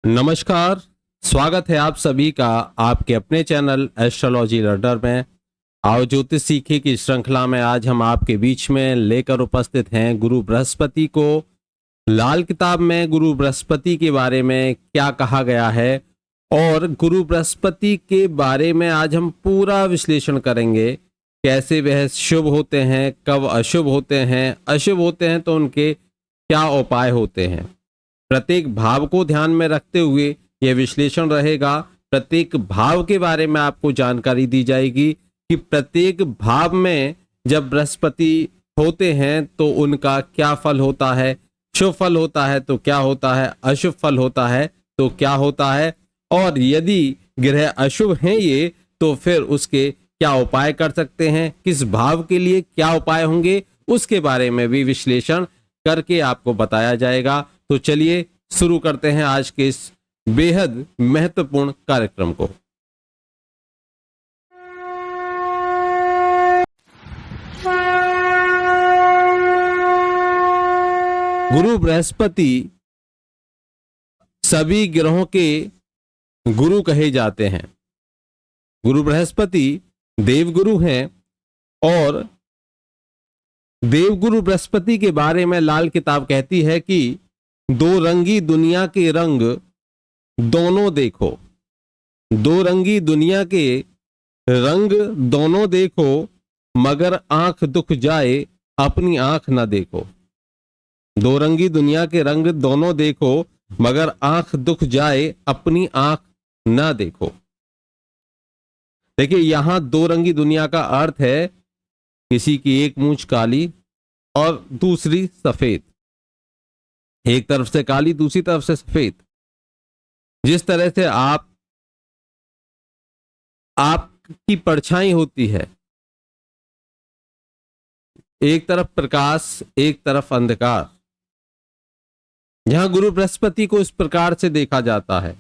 नमस्कार। स्वागत है आप सभी का आपके अपने चैनल एस्ट्रोलॉजी लर्नर में। आओ ज्योतिष सीखे की श्रृंखला में आज हम आपके बीच में लेकर उपस्थित हैं गुरु बृहस्पति को। लाल किताब में गुरु बृहस्पति के बारे में क्या कहा गया है और गुरु बृहस्पति के बारे में आज हम पूरा विश्लेषण करेंगे। कैसे वह शुभ होते हैं, कब अशुभ होते हैं, अशुभ होते हैं तो उनके क्या उपाय होते हैं। प्रत्येक भाव को ध्यान में रखते हुए यह विश्लेषण रहेगा। प्रत्येक भाव के बारे में आपको जानकारी दी जाएगी कि प्रत्येक भाव में जब बृहस्पति होते हैं तो उनका क्या फल होता है, शुभ फल होता है तो क्या होता है, अशुभ फल होता है तो क्या होता है, और यदि ग्रह अशुभ हैं ये तो फिर उसके क्या उपाय कर सकते हैं, किस भाव के लिए क्या उपाय होंगे, उसके बारे में भी विश्लेषण करके आपको बताया जाएगा। तो चलिए शुरू करते हैं आज के इस बेहद महत्वपूर्ण कार्यक्रम को। गुरु बृहस्पति सभी ग्रहों के गुरु कहे जाते हैं। गुरु बृहस्पति देवगुरु हैं और देवगुरु बृहस्पति के बारे में लाल किताब कहती है कि दो रंगी दुनिया के रंग दोनों देखो। दो रंगी दुनिया के रंग दोनों देखो, मगर आंख दुख जाए अपनी आंख ना देखो। दो रंगी दुनिया के रंग दोनों देखो, मगर आंख दुख जाए अपनी आंख ना देखो। देखिए, यहां दो रंगी दुनिया का अर्थ है किसी की एक मूंछ काली और दूसरी सफेद। एक तरफ से काली, दूसरी तरफ से सफेद। जिस तरह से आपकी परछाई होती है, एक तरफ प्रकाश एक तरफ अंधकार, यहां गुरु बृहस्पति को इस प्रकार से देखा जाता है।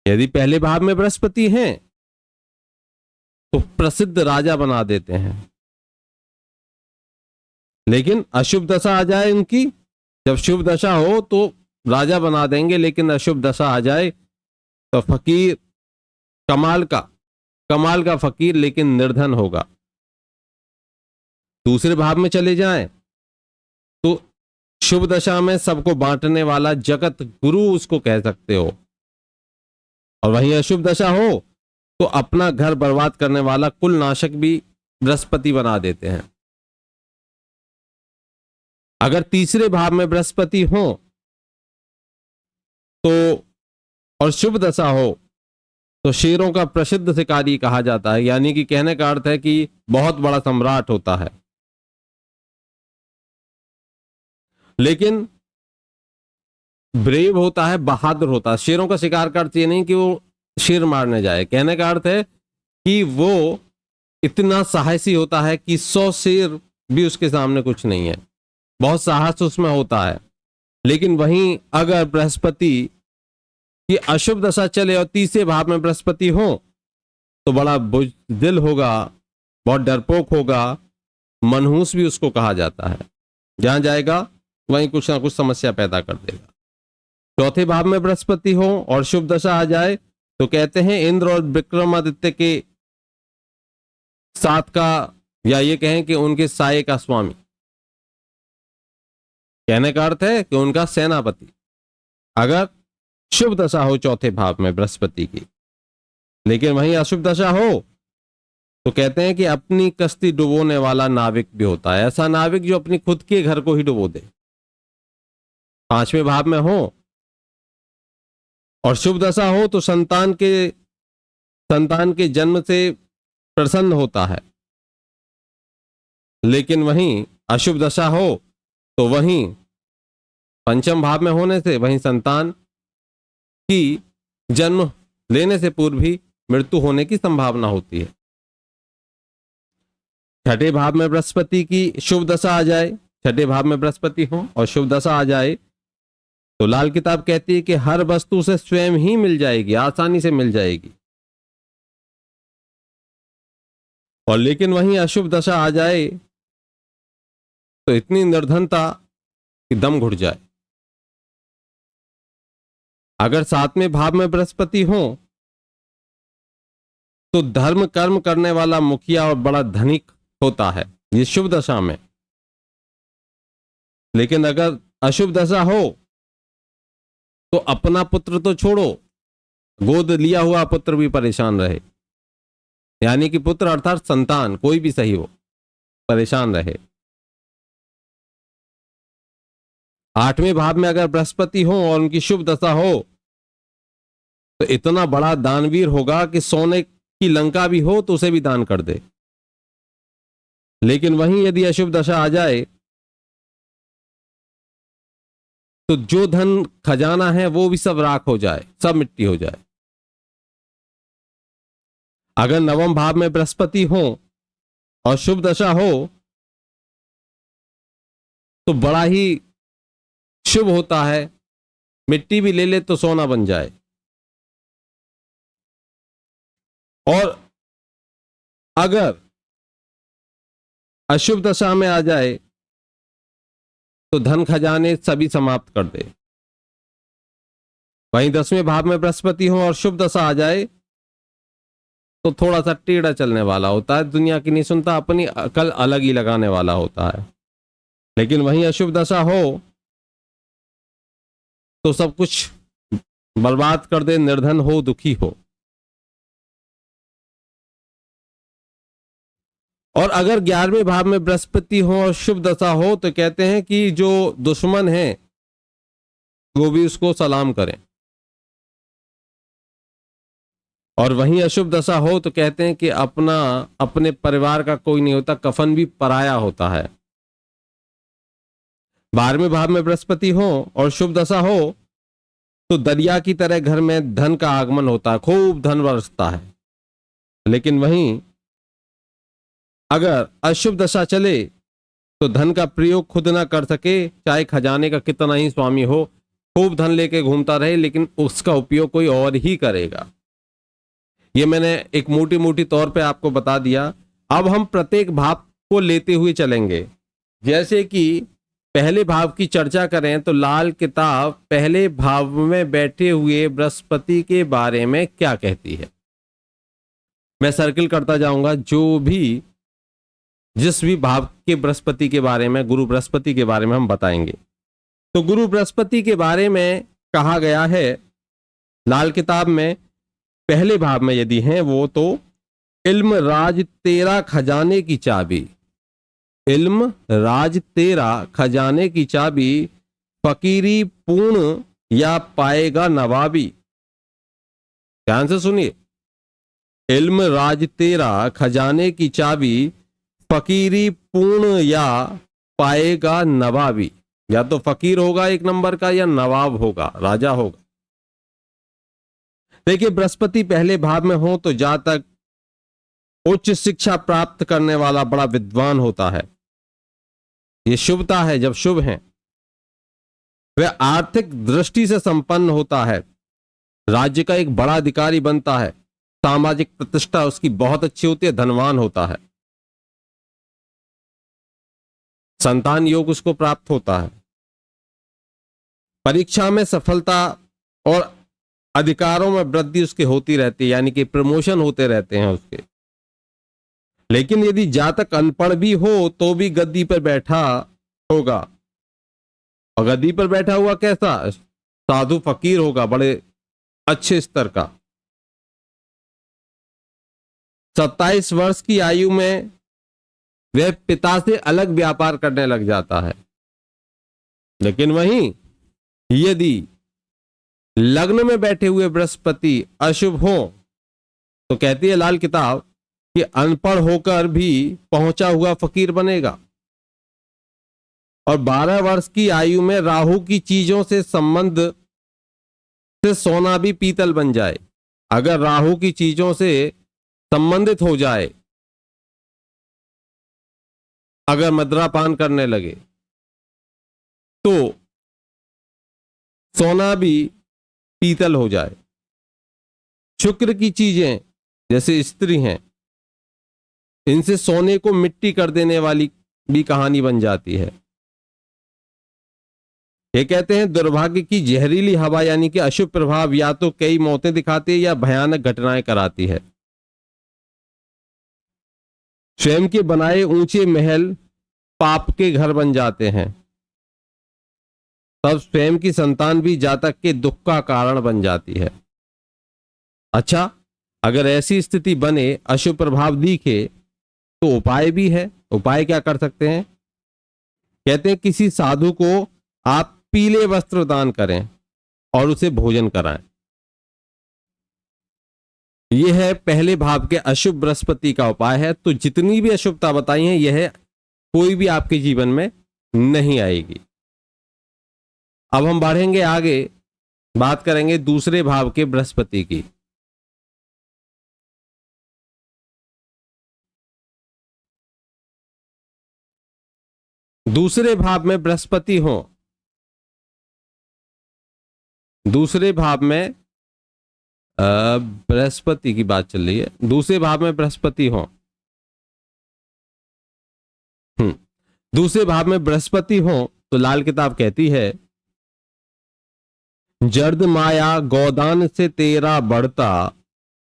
यदि पहले भाव में बृहस्पति हैं तो प्रसिद्ध राजा बना देते हैं, लेकिन अशुभ दशा आ जाए उनकी, जब शुभ दशा हो तो राजा बना देंगे, लेकिन अशुभ दशा आ जाए तो फकीर, कमाल का फकीर लेकिन निर्धन होगा। दूसरे भाव में चले जाएं तो शुभ दशा में सबको बांटने वाला जगत गुरु उसको कह सकते हो, और वहीं अशुभ दशा हो तो अपना घर बर्बाद करने वाला कुल नाशक भी बृहस्पति बना देते हैं। अगर तीसरे भाव में बृहस्पति हो तो और शुभ दशा हो तो शेरों का प्रसिद्ध शिकारी कहा जाता है, यानी कि कहने का अर्थ है कि बहुत बड़ा सम्राट होता है। लेकिन ब्रेव होता है, बहादुर होता है। शेरों का शिकार का अर्थ ये नहीं कि वो शेर मारने जाए, कहने का अर्थ है कि वो इतना साहसी होता है कि 100 शेर भी उसके सामने कुछ नहीं है। बहुत साहस उसमें होता है। लेकिन वहीं अगर बृहस्पति की अशुभ दशा चले और तीसरे भाव में बृहस्पति हो तो बड़ा बुजदिल होगा, बहुत डरपोक होगा, मनहूस भी उसको कहा जाता है। जहां जाएगा वहीं कुछ ना कुछ समस्या पैदा कर देगा। चौथे भाव में बृहस्पति हो और शुभ दशा आ जाए तो कहते हैं इंद्र और विक्रमादित्य के साथ का, या ये कहें कि उनके साये का स्वामी। कहने का अर्थ है कि उनका सेनापति। अगर शुभ दशा हो चौथे भाव में बृहस्पति की, लेकिन वहीं अशुभ दशा हो तो कहते हैं कि अपनी कश्ती डुबोने वाला नाविक भी होता है। ऐसा नाविक जो अपनी खुद के घर को ही डुबो दे। पांचवें भाव में हो और शुभ दशा हो तो संतान के जन्म से प्रसन्न होता है, लेकिन वहीं अशुभ दशा हो तो वहीं पंचम भाव में होने से वहीं संतान की जन्म लेने से पूर्व ही मृत्यु होने की संभावना होती है। छठे भाव में बृहस्पति की शुभ दशा आ जाए, छठे भाव में बृहस्पति हो और शुभ दशा आ जाए तो लाल किताब कहती है कि हर वस्तु से स्वयं ही मिल जाएगी, आसानी से मिल जाएगी। और लेकिन वहीं अशुभ दशा आ जाए तो इतनी निर्धनता कि दम घुट जाए। अगर 7वें भाव में बृहस्पति हो तो धर्म कर्म करने वाला मुखिया और बड़ा धनिक होता है, ये शुभ दशा में। लेकिन अगर अशुभ दशा हो तो अपना पुत्र तो छोड़ो, गोद लिया हुआ पुत्र भी परेशान रहे, यानी कि पुत्र अर्थात संतान कोई भी सही हो, परेशान रहे। 8वें भाव में अगर बृहस्पति हो और उनकी शुभ दशा हो तो इतना बड़ा दानवीर होगा कि सोने की लंका भी हो तो उसे भी दान कर दे। लेकिन वहीं यदि अशुभ दशा आ जाए तो जो धन खजाना है वो भी सब राख हो जाए, सब मिट्टी हो जाए। अगर 9वें भाव में बृहस्पति हो और शुभ दशा हो तो बड़ा ही शुभ होता है, मिट्टी भी ले ले तो सोना बन जाए। और अगर अशुभ दशा में आ जाए तो धन खजाने सभी समाप्त कर दे। वहीं 10वें भाव में बृहस्पति हो और शुभ दशा आ जाए तो थोड़ा सा टेढ़ा चलने वाला होता है, दुनिया की नहीं सुनता, अपनी अकल अलग ही लगाने वाला होता है। लेकिन वहीं अशुभ दशा हो तो सब कुछ बर्बाद कर दे, निर्धन हो, दुखी हो। और अगर 11वें भाव में बृहस्पति हो और शुभ दशा हो तो कहते हैं कि जो दुश्मन है वो भी उसको सलाम करें। और वहीं अशुभ दशा हो तो कहते हैं कि अपने परिवार का कोई नहीं होता, कफन भी पराया होता है। 12वें भाव में बृहस्पति हो और शुभ दशा हो तो दरिया की तरह घर में धन का आगमन होता है, खूब धन बरसता है। लेकिन वहीं अगर अशुभ दशा चले तो धन का प्रयोग खुद ना कर सके, चाहे खजाने का कितना ही स्वामी हो, खूब धन लेके घूमता रहे लेकिन उसका उपयोग कोई और ही करेगा। ये मैंने एक मोटी मोटी तौर पे आपको बता दिया। अब हम प्रत्येक भाव को लेते हुए चलेंगे। जैसे कि पहले भाव की चर्चा करें तो लाल किताब पहले भाव में बैठे हुए बृहस्पति के बारे में क्या कहती है, मैं सर्किल करता जाऊंगा। जो भी जिस भी भाव के बृहस्पति के बारे में, गुरु बृहस्पति के बारे में हम बताएंगे। तो गुरु बृहस्पति के बारे में कहा गया है लाल किताब में, पहले भाव में यदि हैं वो तो इल्म राज तेरा खजाने की चाबी, इल्म राज तेरा खजाने की चाबी, फकीरी पूर्ण या पाएगा नवाबी। ध्यान से सुनिए, इल्म राज तेरा खजाने की चाबी, फकीरी पूर्ण या पाएगा नवाबी। या तो फकीर होगा एक नंबर का या नवाब होगा, राजा होगा। देखिए बृहस्पति पहले भाव में हो तो जातक उच्च शिक्षा प्राप्त करने वाला बड़ा विद्वान होता है, ये शुभता है। जब शुभ है वह आर्थिक दृष्टि से संपन्न होता है, राज्य का एक बड़ा अधिकारी बनता है, सामाजिक प्रतिष्ठा उसकी बहुत अच्छी होती है, धनवान होता है, संतान योग उसको प्राप्त होता है, परीक्षा में सफलता और अधिकारों में वृद्धि उसके होती रहती है, यानी कि प्रमोशन होते रहते हैं उसके। लेकिन यदि जातक अनपढ़ भी हो तो भी गद्दी पर बैठा होगा, और गद्दी पर बैठा हुआ कैसा, साधु फकीर होगा, बड़े अच्छे स्तर का। 27 वर्ष की आयु में वह पिता से अलग व्यापार करने लग जाता है। लेकिन वहीं यदि लग्न में बैठे हुए बृहस्पति अशुभ हो तो कहती है लाल किताब कि अनपढ़ होकर भी पहुंचा हुआ फकीर बनेगा। और 12 वर्ष की आयु में राहु की चीजों से संबंध से सोना भी पीतल बन जाए। अगर राहु की चीजों से संबंधित हो जाए, अगर मदिरापान करने लगे तो सोना भी पीतल हो जाए। शुक्र की चीजें जैसे स्त्री हैं, इनसे सोने को मिट्टी कर देने वाली भी कहानी बन जाती है। ये कहते हैं दुर्भाग्य की जहरीली हवा यानी कि अशुभ प्रभाव या तो कई मौतें दिखाती है या भयानक घटनाएं कराती है। स्वयं के बनाए ऊंचे महल पाप के घर बन जाते हैं, तब स्वयं की संतान भी जातक के दुख का कारण बन जाती है। अच्छा, अगर ऐसी स्थिति बने, अशुभ प्रभाव दिखे, तो उपाय भी है। उपाय क्या कर सकते हैं? कहते हैं किसी साधु को आप पीले वस्त्र दान करें और उसे भोजन कराएं। यह है पहले भाव के अशुभ बृहस्पति का उपाय है। तो जितनी भी अशुभता बताई है, यह कोई भी आपके जीवन में नहीं आएगी। अब हम बढ़ेंगे आगे, बात करेंगे दूसरे भाव के बृहस्पति की। दूसरे भाव में बृहस्पति हो, दूसरे भाव में बृहस्पति की बात चल रही है, दूसरे भाव में बृहस्पति हो, दूसरे भाव में बृहस्पति हो, तो लाल किताब कहती है जर्द माया गोदान से तेरा बढ़ता,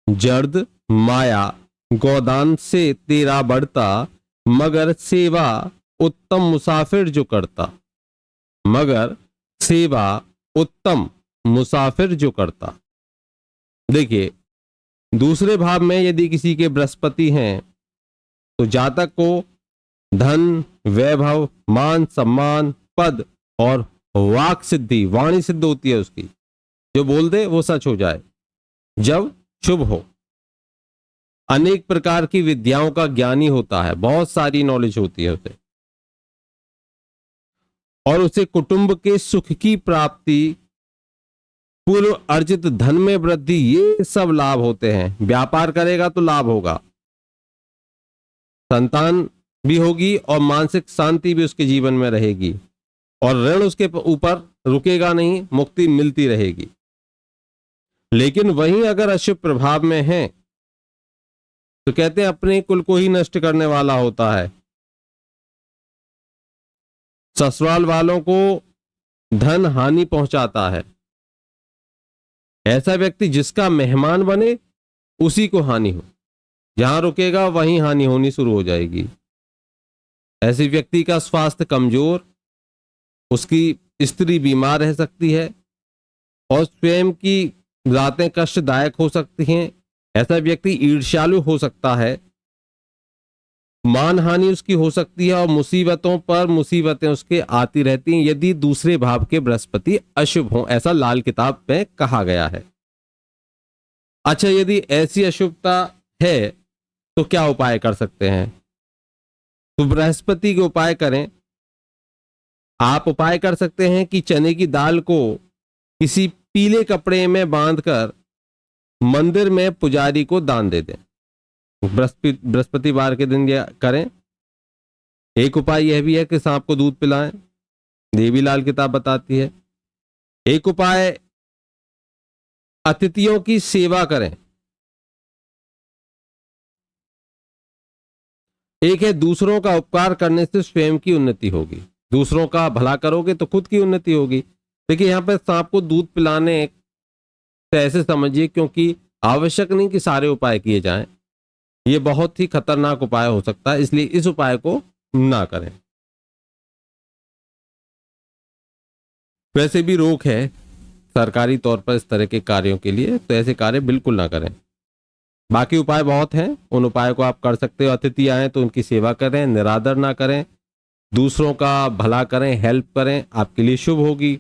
जर्द माया गोदान से तेरा बढ़ता, मगर सेवा उत्तम मुसाफिर जो करता, मगर सेवा उत्तम मुसाफिर जो करता। देखिए, दूसरे भाव में यदि किसी के बृहस्पति हैं तो जातक को धन, वैभव, मान सम्मान, पद और वाक सिद्धि, वाणी सिद्ध होती है उसकी, जो बोल दे वो सच हो जाए जब शुभ हो। अनेक प्रकार की विद्याओं का ज्ञानी होता है, बहुत सारी नॉलेज होती है उसे, और उसे कुटुंब के सुख की प्राप्ति, पूर्व अर्जित धन में वृद्धि, ये सब लाभ होते हैं। व्यापार करेगा तो लाभ होगा, संतान भी होगी और मानसिक शांति भी उसके जीवन में रहेगी, और ऋण उसके ऊपर रुकेगा नहीं, मुक्ति मिलती रहेगी। लेकिन वहीं अगर अशुभ प्रभाव में है तो कहते हैं अपने कुल को ही नष्ट करने वाला होता है। ससुराल वालों को धन हानि पहुंचाता है। ऐसा व्यक्ति जिसका मेहमान बने उसी को हानि हो, जहां रुकेगा वहीं हानि होनी शुरू हो जाएगी। ऐसे व्यक्ति का स्वास्थ्य कमजोर, उसकी स्त्री बीमार रह सकती है और स्वयं की रातें कष्टदायक हो सकती हैं। ऐसा व्यक्ति ईर्ष्यालु हो सकता है, मान हानि उसकी हो सकती है और मुसीबतों पर मुसीबतें उसके आती रहती हैं यदि दूसरे भाव के बृहस्पति अशुभ हों, ऐसा लाल किताब में कहा गया है। अच्छा, यदि ऐसी अशुभता है तो क्या उपाय कर सकते हैं? तो बृहस्पति के उपाय करें। आप उपाय कर सकते हैं कि चने की दाल को किसी पीले कपड़े में बांधकर मंदिर में पुजारी को दान दे दें। बृहस्पतिवार के दिन यह करें। एक उपाय यह भी है कि सांप को दूध पिलाएं, ये भी लाल किताब बताती है। एक उपाय अतिथियों की सेवा करें। एक है दूसरों का उपकार करने से स्वयं की उन्नति होगी। दूसरों का भला करोगे तो खुद की उन्नति होगी। देखिए, यहां पर सांप को दूध पिलाने से ऐसे समझिए, क्योंकि आवश्यक नहीं कि सारे उपाय किए जाएं, ये बहुत ही खतरनाक उपाय हो सकता है, इसलिए इस उपाय को ना करें। वैसे भी रोक है सरकारी तौर पर इस तरह के कार्यों के लिए, तो ऐसे कार्य बिल्कुल ना करें। बाकी उपाय बहुत हैं, उन उपायों को आप कर सकते हो। अतिथि आए तो उनकी सेवा करें, निरादर ना करें, दूसरों का भला करें, हेल्प करें, आपके लिए शुभ होगी।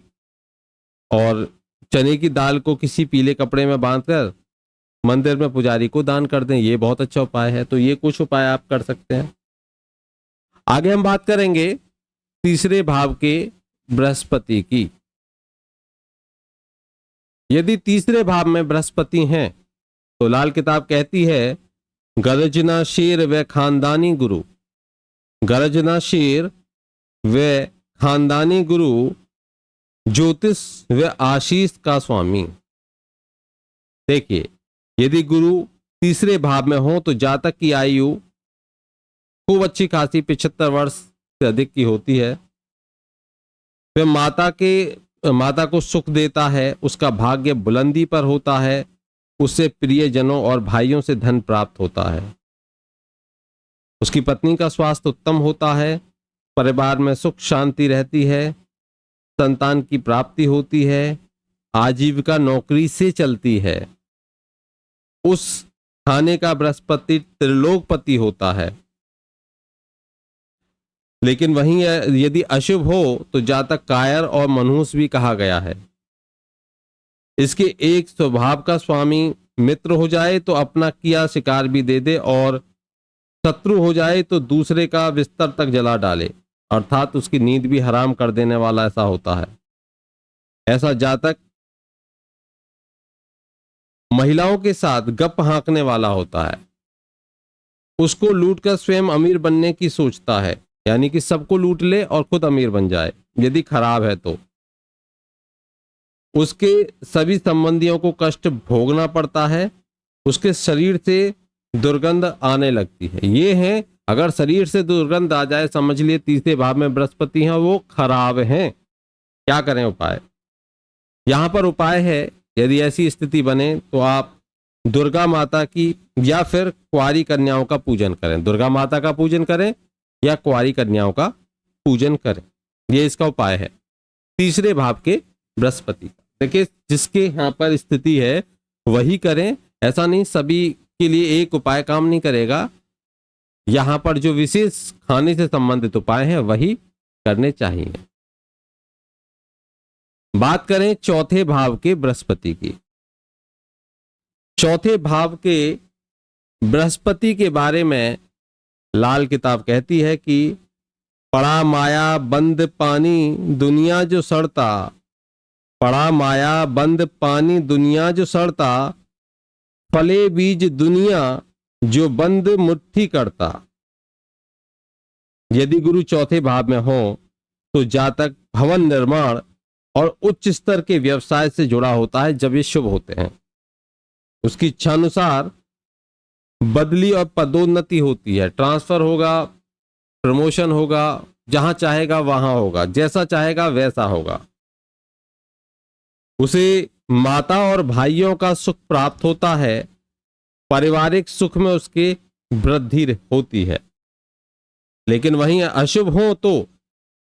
और चने की दाल को किसी पीले कपड़े में बांधकर मंदिर में पुजारी को दान कर दें, ये बहुत अच्छा उपाय है। तो ये कुछ उपाय आप कर सकते हैं। आगे हम बात करेंगे तीसरे भाव के बृहस्पति की। यदि तीसरे भाव में बृहस्पति हैं तो लाल किताब कहती है गर्जना शेर व खानदानी गुरु, गर्जना शेर व खानदानी गुरु, ज्योतिष व आशीष का स्वामी। देखिए, यदि गुरु तीसरे भाव में हो तो जातक की आयु खूब अच्छी खासी 75 वर्ष से अधिक की होती है। वह माता को सुख देता है, उसका भाग्य बुलंदी पर होता है, उससे प्रियजनों और भाइयों से धन प्राप्त होता है, उसकी पत्नी का स्वास्थ्य उत्तम होता है, परिवार में सुख शांति रहती है, संतान की प्राप्ति होती है, आजीविका नौकरी से चलती है, उस खाने का बृहस्पति त्रिलोकपति होता है। लेकिन वहीं यदि अशुभ हो तो जातक कायर और मनहूस भी कहा गया है। इसके एक स्वभाव का स्वामी मित्र हो जाए तो अपना किया शिकार भी दे दे, और शत्रु हो जाए तो दूसरे का बिस्तर तक जला डाले, अर्थात उसकी नींद भी हराम कर देने वाला ऐसा होता है। ऐसा जातक महिलाओं के साथ गप हाँकने वाला होता है, उसको लूटकर स्वयं अमीर बनने की सोचता है, यानी कि सबको लूट ले और खुद अमीर बन जाए। यदि खराब है तो उसके सभी संबंधियों को कष्ट भोगना पड़ता है, उसके शरीर से दुर्गंध आने लगती है। ये है, अगर शरीर से दुर्गंध आ जाए समझ लिए तीसरे भाव में बृहस्पति हैं, वो खराब हैं। क्या करें उपाय? यहां पर उपाय है, यदि ऐसी स्थिति बने तो आप दुर्गा माता की या फिर कुंवारी कन्याओं का पूजन करें। दुर्गा माता का पूजन करें या कुंवारी कन्याओं का पूजन करें, ये इसका उपाय है। तीसरे भाव के बृहस्पति, देखिए जिसके यहाँ पर स्थिति है वही करें, ऐसा नहीं सभी के लिए एक उपाय काम नहीं करेगा। यहां पर जो विशेष खाने से संबंधित उपाय हैं वही करने चाहिए। बात करें चौथे भाव के बृहस्पति की। चौथे भाव के बृहस्पति के बारे में लाल किताब कहती है कि पड़ा माया बंद पानी दुनिया जो सड़ता, पड़ा माया बंद पानी दुनिया जो सड़ता, फले बीज दुनिया जो बंद मुट्ठी करता। यदि गुरु चौथे भाव में हो तो जातक भवन निर्माण और उच्च स्तर के व्यवसाय से जुड़ा होता है जब ये शुभ होते हैं। उसकी इच्छानुसार बदली और पदोन्नति होती है, ट्रांसफर होगा, प्रमोशन होगा, जहां चाहेगा वहां होगा, जैसा चाहेगा वैसा होगा। उसे माता और भाइयों का सुख प्राप्त होता है, पारिवारिक सुख में उसकी वृद्धि होती है। लेकिन वहीं अशुभ हो तो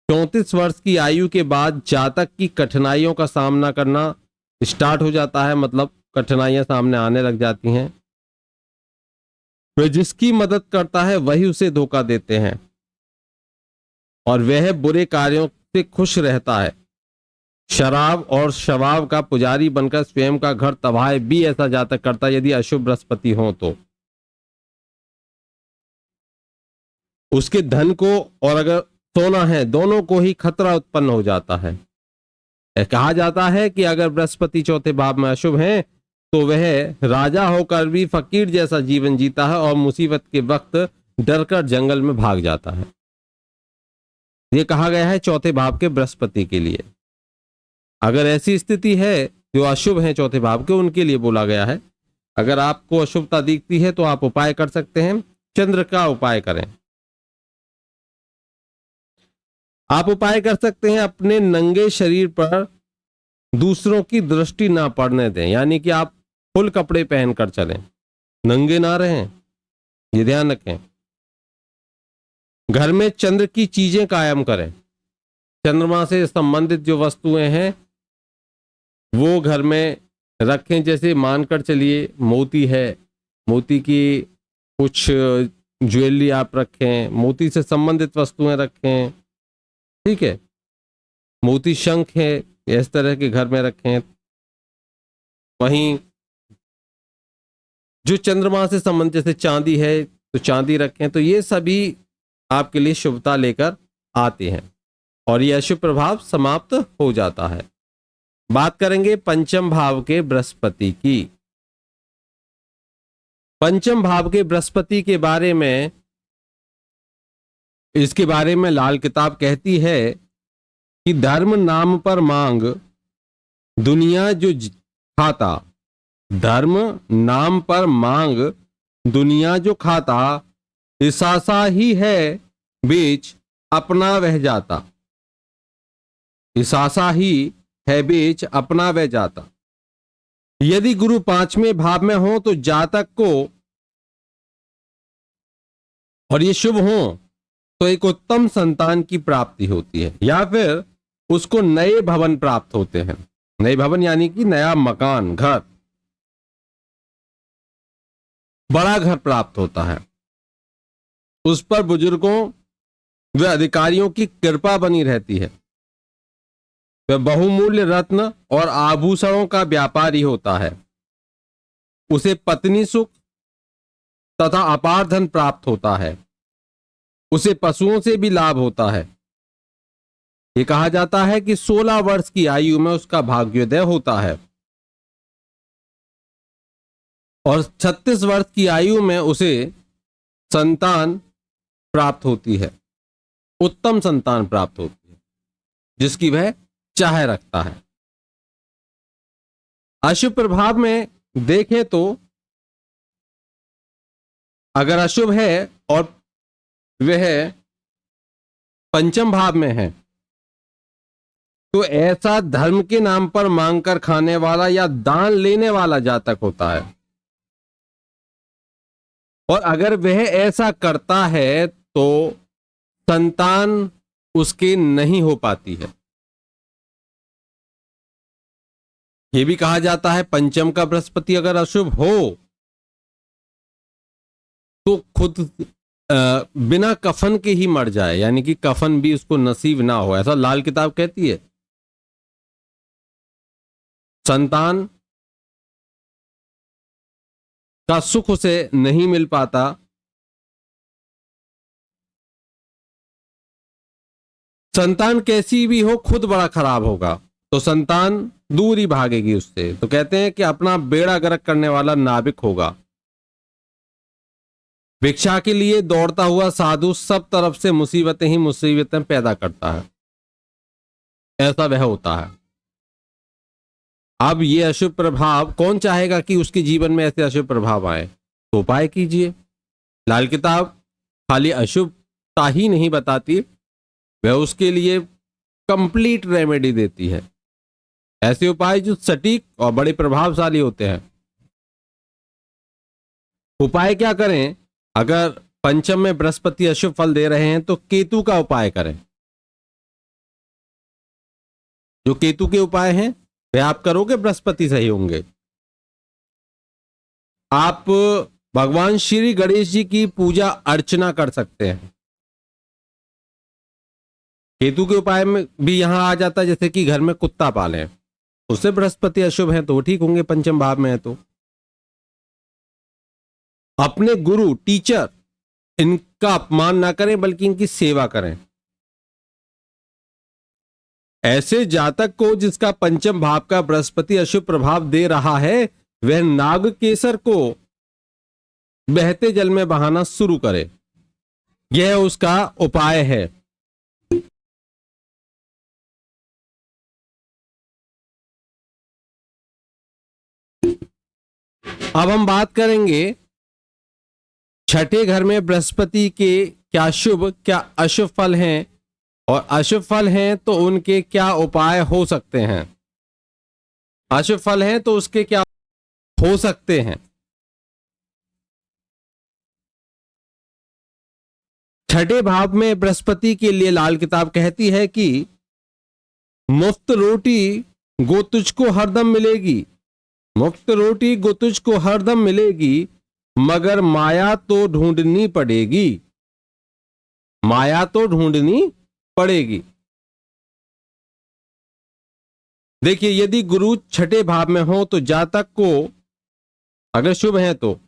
34 वर्ष की आयु के बाद जातक की कठिनाइयों का सामना करना स्टार्ट हो जाता है, मतलब कठिनाइयां सामने आने लग जाती हैं। वह जिसकी मदद करता है वही उसे धोखा देते हैं और वह बुरे कार्यों से खुश रहता है। शराब और शवाब का पुजारी बनकर स्वयं का घर तबाह भी ऐसा जातक करता है यदि अशुभ बृहस्पति हो तो। उसके धन को और अगर सोना है दोनों को ही खतरा उत्पन्न हो जाता है। कहा जाता है कि अगर बृहस्पति चौथे भाव में अशुभ हैं तो वह राजा होकर भी फकीर जैसा जीवन जीता है और मुसीबत के वक्त डरकर जंगल में भाग जाता है। यह कहा गया है चौथे भाव के बृहस्पति के लिए। अगर ऐसी स्थिति है जो अशुभ है चौथे भाव के, उनके लिए बोला गया है। अगर आपको अशुभता दिखती है तो आप उपाय कर सकते हैं, चंद्र का उपाय करें। आप उपाय कर सकते हैं अपने नंगे शरीर पर दूसरों की दृष्टि ना पड़ने दें, यानी कि आप फुल कपड़े पहनकर चलें, नंगे ना रहें, ये ध्यान रखें। घर में चंद्र की चीजें कायम करें, चंद्रमा से संबंधित जो वस्तुएं हैं वो घर में रखें। जैसे मानकर चलिए मोती है, मोती की कुछ ज्वेलरी आप रखें, मोती से संबंधित वस्तुएं रखें, ठीक है। मोती शंख है, इस तरह के घर में रखें। वहीं जो चंद्रमा से संबंधित जैसे चांदी है तो चांदी रखें। तो ये सभी आपके लिए शुभता लेकर आते हैं और यह अशुभ प्रभाव समाप्त हो जाता है। बात करेंगे पंचम भाव के बृहस्पति की। पंचम भाव के बृहस्पति के बारे में, इसके बारे में लाल किताब कहती है कि धर्म नाम पर मांग दुनिया जो खाता, धर्म नाम पर मांग दुनिया जो खाता, इसासा ही है बीच अपना वह जाता। इस आशा ही है बेच अपना वे जाता। यदि गुरु पांचवें भाव में हो तो जातक को, और ये शुभ हो, तो एक उत्तम संतान की प्राप्ति होती है, या फिर उसको नए भवन प्राप्त होते हैं। नए भवन यानी कि नया मकान, घर, बड़ा घर प्राप्त होता है। उस पर बुजुर्गों व अधिकारियों की कृपा बनी रहती है। वह बहुमूल्य रत्न और आभूषणों का व्यापारी होता है। उसे पत्नी सुख तथा अपार धन प्राप्त होता है। उसे पशुओं से भी लाभ होता है। ये कहा जाता है कि 16 वर्ष की आयु में उसका भाग्योदय होता है और 36 वर्ष की आयु में उसे संतान प्राप्त होती है, उत्तम संतान प्राप्त होती है जिसकी वह चाह रखता है। अशुभ प्रभाव में देखें तो अगर अशुभ है और वह पंचम भाव में है तो ऐसा धर्म के नाम पर मांग कर खाने वाला या दान लेने वाला जातक होता है। और अगर वह ऐसा करता है तो संतान उसके नहीं हो पाती है। यह भी कहा जाता है पंचम का बृहस्पति अगर अशुभ हो तो खुद बिना कफन के ही मर जाए, यानी कि कफन भी उसको नसीब ना हो, ऐसा लाल किताब कहती है। संतान का सुख उसे नहीं मिल पाता। संतान कैसी भी हो खुद बड़ा खराब होगा तो संतान दूर ही भागेगी उससे। तो कहते हैं कि अपना बेड़ा गर्क करने वाला नाविक होगा। भिक्षा के लिए दौड़ता हुआ साधु सब तरफ से मुसीबतें ही मुसीबतें पैदा करता है, ऐसा वह होता है। अब ये अशुभ प्रभाव कौन चाहेगा कि उसके जीवन में ऐसे अशुभ प्रभाव आए, तो उपाय कीजिए। लाल किताब खाली अशुभता ही नहीं बताती, वह उसके लिए कंप्लीट रेमेडी देती है, ऐसे उपाय जो सटीक और बड़े प्रभावशाली होते हैं। उपाय क्या करें? अगर पंचम में बृहस्पति अशुभ फल दे रहे हैं तो केतु का उपाय करें। जो केतु के उपाय हैं वे आप करोगे बृहस्पति सही होंगे। आप भगवान श्री गणेश जी की पूजा अर्चना कर सकते हैं। केतु के उपाय में भी यहां आ जाता है, जैसे कि घर में कुत्ता पालें, उससे बृहस्पति अशुभ है तो वो ठीक होंगे, पंचम भाव में है तो। अपने गुरु टीचर इनका अपमान ना करें बल्कि इनकी सेवा करें। ऐसे जातक को जिसका पंचम भाव का बृहस्पति अशुभ प्रभाव दे रहा है वह नाग केसर को बहते जल में बहाना शुरू करे, यह उसका उपाय है। अब हम बात करेंगे छठे घर में बृहस्पति के क्या शुभ क्या अशुभ फल हैं, और अशुभ फल हैं तो उनके क्या उपाय हो सकते हैं। अशुभ फल हैं तो उसके क्या हो सकते हैं। छठे भाव में बृहस्पति के लिए लाल किताब कहती है कि मुफ्त रोटी गो तुझको हरदम मिलेगी, मुफ्त रोटी गो तुझको हरदम मिलेगी, मगर माया तो ढूंढनी पड़ेगी, माया तो ढूंढनी पड़ेगी। देखिए यदि गुरु छठे भाव में हो तो जातक को अगर शुभ है तो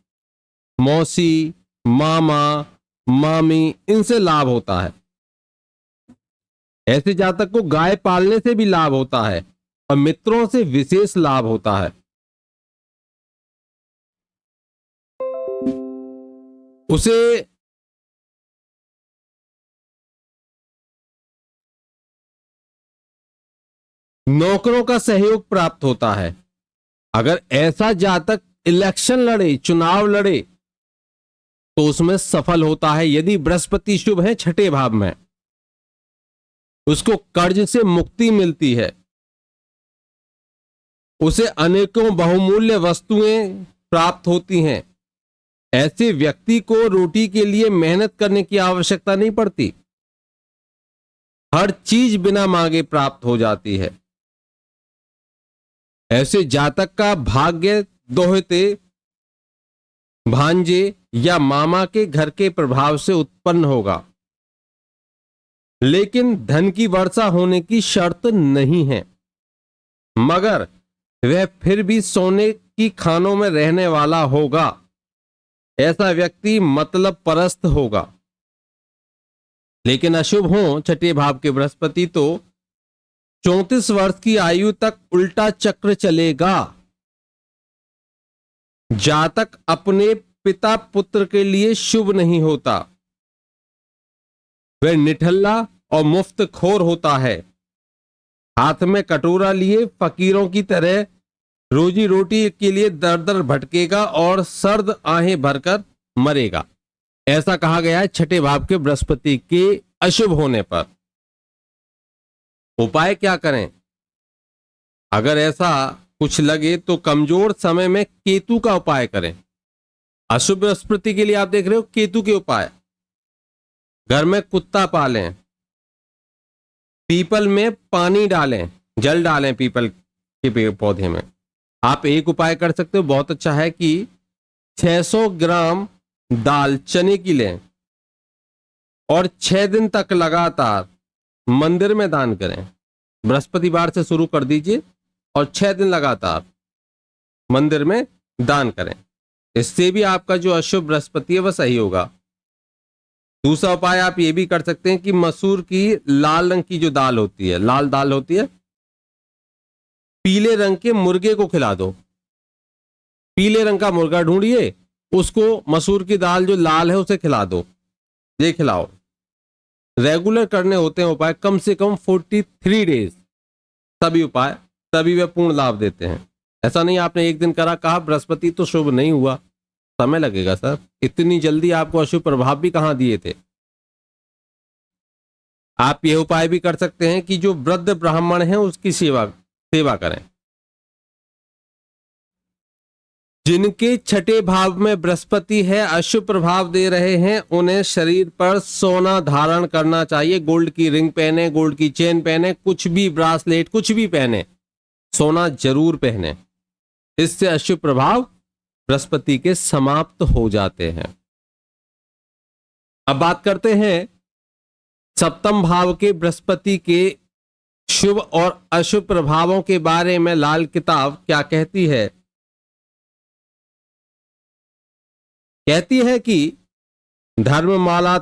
मौसी, मामा, मामी इनसे लाभ होता है। ऐसे जातक को गाय पालने से भी लाभ होता है और मित्रों से विशेष लाभ होता है। उसे नौकरों का सहयोग प्राप्त होता है। अगर ऐसा जातक इलेक्शन लड़े, चुनाव लड़े तो उसमें सफल होता है यदि बृहस्पति शुभ है छठे भाव में। उसको कर्ज से मुक्ति मिलती है, उसे अनेकों बहुमूल्य वस्तुएं प्राप्त होती हैं। ऐसे व्यक्ति को रोटी के लिए मेहनत करने की आवश्यकता नहीं पड़ती, हर चीज बिना मांगे प्राप्त हो जाती है। ऐसे जातक का भाग्य दोहते भांजे या मामा के घर के प्रभाव से उत्पन्न होगा, लेकिन धन की वर्षा होने की शर्त नहीं है। मगर वह फिर भी सोने की खानों में रहने वाला होगा। ऐसा व्यक्ति मतलब परस्त होगा। लेकिन अशुभ हो छठे भाव के बृहस्पति तो 34 वर्ष की आयु तक उल्टा चक्र चलेगा। जातक अपने पिता पुत्र के लिए शुभ नहीं होता, वह निठल्ला और मुफ्तखोर होता है। हाथ में कटोरा लिए फकीरों की तरह रोजी रोटी के लिए दर दर भटकेगा और सर्द आहें भरकर मरेगा। ऐसा कहा गया है छठे भाव के बृहस्पति के अशुभ होने पर। उपाय क्या करें? अगर ऐसा कुछ लगे तो कमजोर समय में केतु का उपाय करें। अशुभ बृहस्पति के लिए आप देख रहे हो केतु के उपाय। घर में कुत्ता पालें, पीपल में पानी डालें, जल डालें पीपल के पेड़ पौधे में। आप एक उपाय कर सकते हो, बहुत अच्छा है कि 600 ग्राम दाल चने की लें और 6 दिन तक लगातार मंदिर में दान करें। बृहस्पतिवार से शुरू कर दीजिए और 6 दिन लगातार मंदिर में दान करें। इससे भी आपका जो अशुभ बृहस्पति है वह सही होगा। दूसरा उपाय आप ये भी कर सकते हैं कि मसूर की लाल रंग की जो दाल होती है, लाल दाल होती है, पीले रंग के मुर्गे को खिला दो। पीले रंग का मुर्गा ढूंढिए, उसको मसूर की दाल जो लाल है उसे खिला दो, ये खिलाओ। रेगुलर करने होते हैं उपाय, कम से कम 43 डेज सभी उपाय, तभी वे पूर्ण लाभ देते हैं। ऐसा नहीं आपने एक दिन करा, कहा बृहस्पति तो शुभ नहीं हुआ, समय लगेगा सर। इतनी जल्दी आपको अशुभ प्रभाव भी कहां दिए थे। आप यह उपाय भी कर सकते हैं कि जो वृद्ध ब्राह्मण है उसकी सेवा करें। जिनके छठे भाव में बृहस्पति है, अशुभ प्रभाव दे रहे हैं, उन्हें शरीर पर सोना धारण करना चाहिए। गोल्ड की रिंग पहने, गोल्ड की चेन पहने, कुछ भी ब्रासलेट कुछ भी पहने, सोना जरूर पहने। इससे अशुभ प्रभाव बृहस्पति के समाप्त हो जाते हैं। अब बात करते हैं सप्तम भाव के बृहस्पति के शुभ और अशुभ प्रभावों के बारे में लाल किताब क्या कहती है। कहती है कि धर्ममाला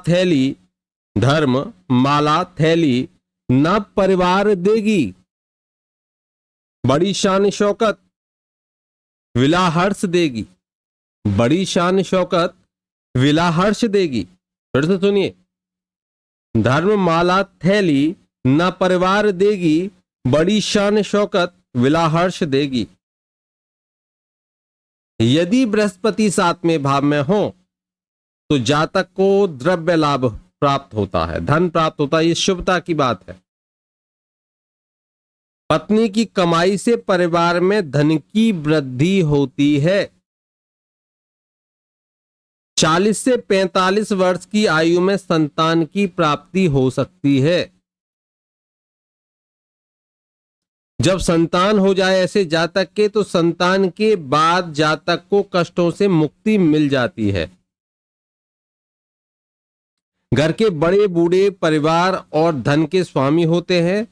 थैली न परिवार देगी, बड़ी शान शौकत विलाहर्ष देगी। बड़ी शान शौकत विलाहर्ष देगी। फिर से सुनिए, धर्ममाला थैली न परिवार देगी, बड़ी शान शौकत विलाहर्ष देगी। यदि बृहस्पति 7वें भाव में हो तो जातक को द्रव्य लाभ प्राप्त होता है, धन प्राप्त होता है, ये शुभता की बात है। पत्नी की कमाई से परिवार में धन की वृद्धि होती है। 40 से 45 वर्ष की आयु में संतान की प्राप्ति हो सकती है। जब संतान हो जाए ऐसे जातक के, तो संतान के बाद जातक को कष्टों से मुक्ति मिल जाती है। घर के बड़े बूढ़े परिवार और धन के स्वामी होते हैं।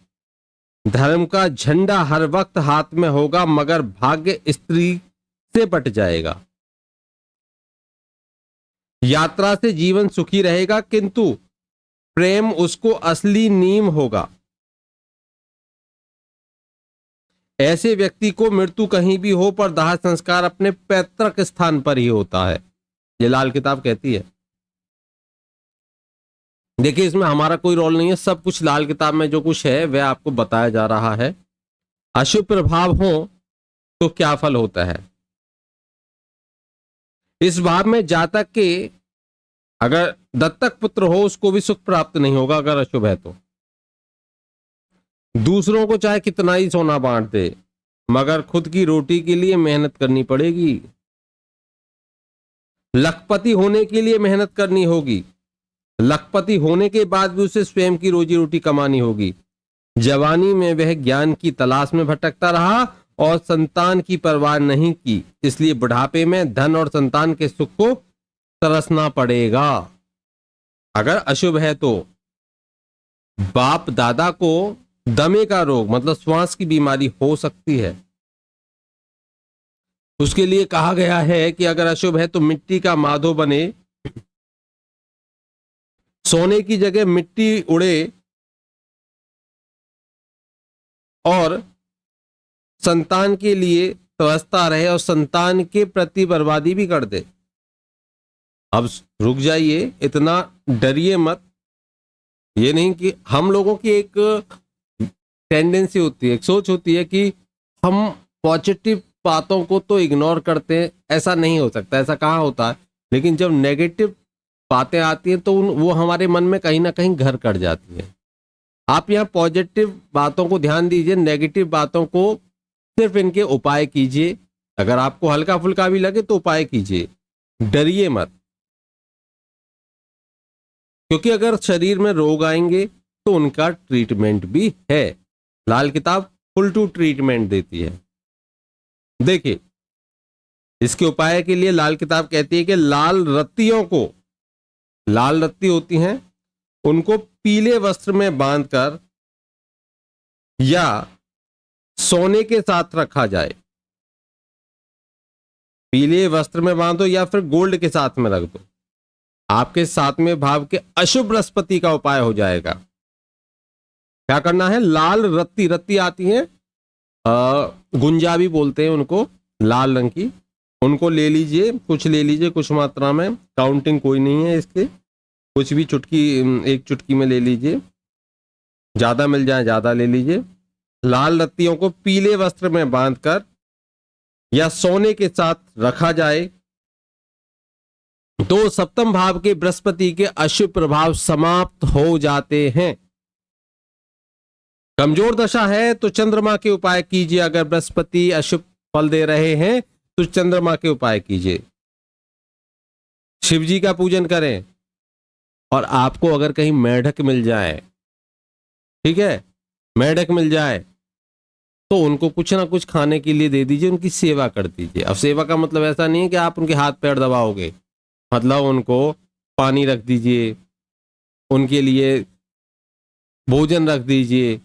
धर्म का झंडा हर वक्त हाथ में होगा, मगर भाग्य स्त्री से बट जाएगा। यात्रा से जीवन सुखी रहेगा, किंतु प्रेम उसको असली नीम होगा। ऐसे व्यक्ति को मृत्यु कहीं भी हो पर दाह संस्कार अपने पैतृक स्थान पर ही होता है, ये लाल किताब कहती है। देखिए, इसमें हमारा कोई रोल नहीं है, सब कुछ लाल किताब में जो कुछ है वह आपको बताया जा रहा है। अशुभ प्रभाव हो तो क्या फल होता है। इस भाव में जातक के अगर दत्तक पुत्र हो उसको भी सुख प्राप्त नहीं होगा अगर अशुभ है तो। दूसरों को चाहे कितना ही सोना बांट दे, मगर खुद की रोटी के लिए मेहनत करनी पड़ेगी। लखपति होने के लिए मेहनत करनी होगी, लखपति होने के बाद भी उसे स्वयं की रोजी रोटी कमानी होगी। जवानी में वह ज्ञान की तलाश में भटकता रहा और संतान की परवाह नहीं की, इसलिए बुढ़ापे में धन और संतान के सुख को तरसना पड़ेगा। अगर अशुभ है तो बाप दादा को दमे का रोग मतलब श्वास की बीमारी हो सकती है। उसके लिए कहा गया है कि अगर अशुभ है तो मिट्टी का माधो बने, सोने की जगह मिट्टी उड़े और संतान के लिए तरसता रहे और संतान के प्रति बर्बादी भी कर दे। अब रुक जाइए, इतना डरिए मत। ये नहीं कि हम लोगों की एक टेंडेंसी होती है, एक सोच होती है कि हम पॉजिटिव बातों को तो इग्नोर करते हैं। ऐसा नहीं हो सकता, ऐसा कहाँ होता है। लेकिन जब नेगेटिव बातें आती हैं तो वो हमारे मन में कहीं ना कहीं घर कर जाती है। आप यहाँ पॉजिटिव बातों को ध्यान दीजिए, नेगेटिव बातों को सिर्फ इनके उपाय कीजिए। अगर आपको हल्का फुल्का भी लगे तो उपाय कीजिए, डरिए मत। क्योंकि अगर शरीर में रोग आएंगे तो उनका ट्रीटमेंट भी है। लाल किताब फुल टू ट्रीटमेंट देती है। देखिए, इसके उपाय के लिए लाल किताब कहती है कि लाल रत्तियों को, लाल रत्ती होती हैं, उनको पीले वस्त्र में बांधकर या सोने के साथ रखा जाए। पीले वस्त्र में बांधो या फिर गोल्ड के साथ में रख दो। आपके सातवें भाव के अशुभ बृहस्पति का उपाय हो जाएगा। क्या करना है? लाल रत्ती, रत्ती आती है, गुंजा भी बोलते हैं उनको, लाल रंग की, उनको ले लीजिए, कुछ ले लीजिए, कुछ मात्रा में, काउंटिंग कोई नहीं है इसके, कुछ भी चुटकी, एक चुटकी में ले लीजिए, ज्यादा मिल जाए ज्यादा ले लीजिए। लाल रत्तियों को पीले वस्त्र में बांधकर या सोने के साथ रखा जाए तो सप्तम भाव के बृहस्पति के अशुभ प्रभाव समाप्त हो जाते हैं। कमजोर दशा है तो चंद्रमा के उपाय कीजिए। अगर बृहस्पति अशुभ फल दे रहे हैं तो चंद्रमा के उपाय कीजिए, शिव जी का पूजन करें। और आपको अगर कहीं मेढक मिल जाए, ठीक है, मेढक मिल जाए तो उनको कुछ ना कुछ खाने के लिए दे दीजिए, उनकी सेवा कर दीजिए। अब सेवा का मतलब ऐसा नहीं है कि आप उनके हाथ पैर दबाओगे, मतलब उनको पानी रख दीजिए, उनके लिए भोजन रख दीजिए,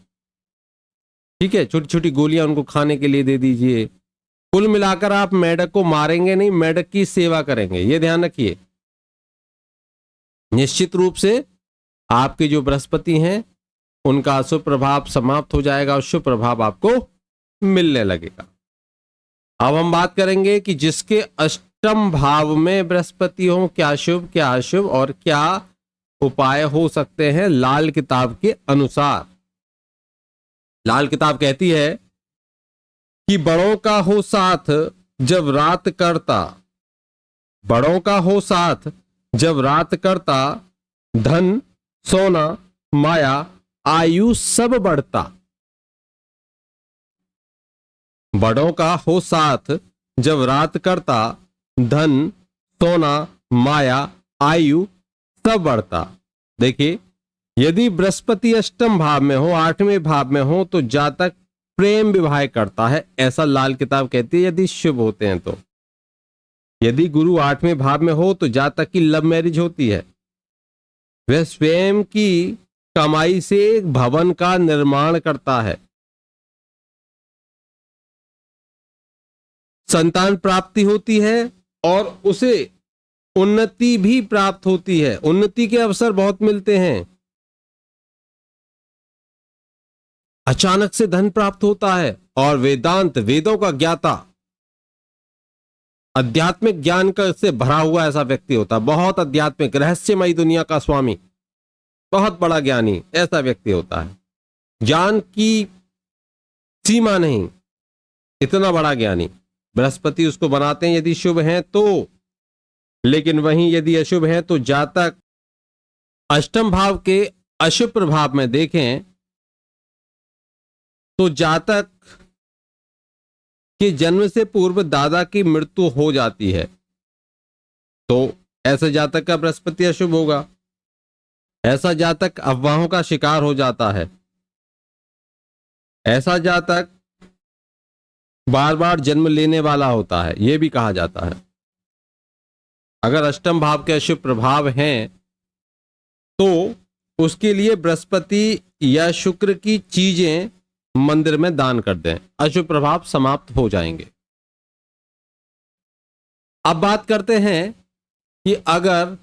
ठीक है, छोटी छोटी गोलियां उनको खाने के लिए दे दीजिए। कुल मिलाकर आप मेढक को मारेंगे नहीं, मेढक की सेवा करेंगे, ये ध्यान रखिए। निश्चित रूप से आपके जो बृहस्पति हैं उनका अशुभ प्रभाव समाप्त हो जाएगा और शुभ प्रभाव आपको मिलने लगेगा। अब हम बात करेंगे कि जिसके अष्टम भाव में बृहस्पति हो, क्या शुभ क्या अशुभ और क्या उपाय हो सकते हैं लाल किताब के अनुसार। लाल किताब कहती है कि बड़ों का हो साथ जब रात करता, बड़ों का हो साथ जब रात करता, धन सोना माया आयु सब बढ़ता। बड़ों का हो साथ जब रात करता, धन सोना माया आयु सब बढ़ता। देखिए, यदि बृहस्पति अष्टम भाव में हो, आठवें भाव में हो तो जातक प्रेम विवाह करता है, ऐसा लाल किताब कहती है। यदि शुभ होते हैं तो, यदि गुरु आठवें भाव में हो तो जातक की लव मैरिज होती है। वह स्वयं की कमाई से एक भवन का निर्माण करता है। संतान प्राप्ति होती है और उसे उन्नति भी प्राप्त होती है, उन्नति के अवसर बहुत मिलते हैं। अचानक से धन प्राप्त होता है और वेदांत, वेदों का ज्ञाता, आध्यात्मिक ज्ञान का से भरा हुआ ऐसा व्यक्ति होता है। बहुत आध्यात्मिक रहस्यमयी दुनिया का स्वामी, बहुत बड़ा ज्ञानी ऐसा व्यक्ति होता है। ज्ञान की सीमा नहीं, इतना बड़ा ज्ञानी बृहस्पति उसको बनाते हैं यदि शुभ हैं तो। लेकिन वहीं यदि अशुभ हैं तो जातक अष्टम भाव के अशुभ प्रभाव में देखें तो जातक के जन्म से पूर्व दादा की मृत्यु हो जाती है तो ऐसे जातक का बृहस्पति अशुभ होगा। ऐसा जातक अफवाहों का शिकार हो जाता है। ऐसा जातक बार बार जन्म लेने वाला होता है, यह भी कहा जाता है। अगर अष्टम भाव के अशुभ प्रभाव हैं तो उसके लिए बृहस्पति या शुक्र की चीजें मंदिर में दान कर दें, अशुभ प्रभाव समाप्त हो जाएंगे। अब बात करते हैं कि अगर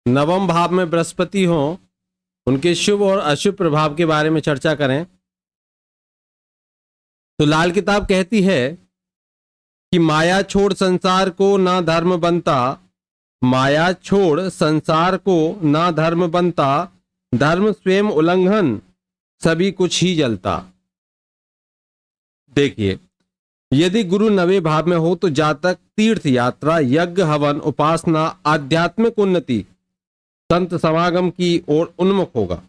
नवम भाव में बृहस्पति हो, उनके शुभ और अशुभ प्रभाव के बारे में चर्चा करें तो लाल किताब कहती है कि माया छोड़ संसार को ना धर्म बनता, माया छोड़ संसार को ना धर्म बनता, धर्म स्वयं उल्लंघन सभी कुछ ही जलता। देखिए, यदि गुरु नवे भाव में हो तो जातक तीर्थ यात्रा, यज्ञ, हवन, उपासना, आध्यात्मिक उन्नति, संत समागम की ओर उन्मुख होगा।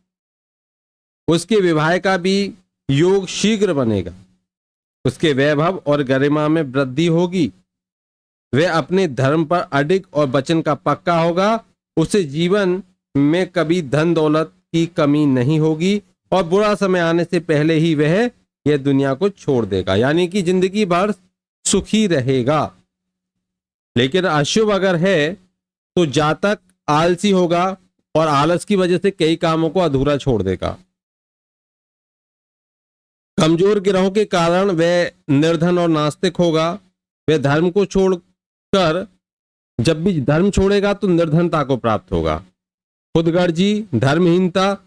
उसके विवाह का भी योग शीघ्र बनेगा। उसके वैभव और गरिमा में वृद्धि होगी। वह अपने धर्म पर अडिग और वचन का पक्का होगा। उसे जीवन में कभी धन दौलत की कमी नहीं होगी और बुरा समय आने से पहले ही वह यह दुनिया को छोड़ देगा, यानी कि जिंदगी भर सुखी रहेगा। लेकिन अशुभ अगर है तो जातक आलसी होगा और आलस की वजह से कई कामों को अधूरा छोड़ देगा। कमजोर ग्रहों के कारण वह निर्धन और नास्तिक होगा। वह धर्म को छोड़कर, जब भी धर्म छोड़ेगा तो निर्धनता को प्राप्त होगा। खुदगर्जी, धर्महीनता,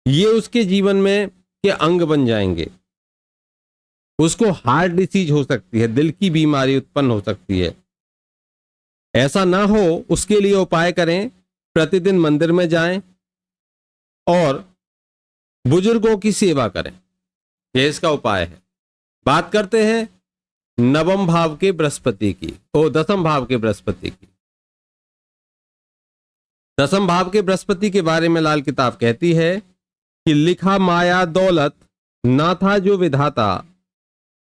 ये उसके जीवन में के अंग बन जाएंगे। उसको हार्ट डिसीज हो सकती है, दिल की बीमारी उत्पन्न हो सकती है। ऐसा ना हो उसके लिए उपाय करें। प्रतिदिन मंदिर में जाएं और बुजुर्गों की सेवा करें, यह इसका उपाय है। बात करते हैं नवम भाव के बृहस्पति की और दसम भाव के बृहस्पति की। दसम भाव के बृहस्पति के बारे में लाल किताब कहती है कि लिखा माया दौलत ना था जो विधाता,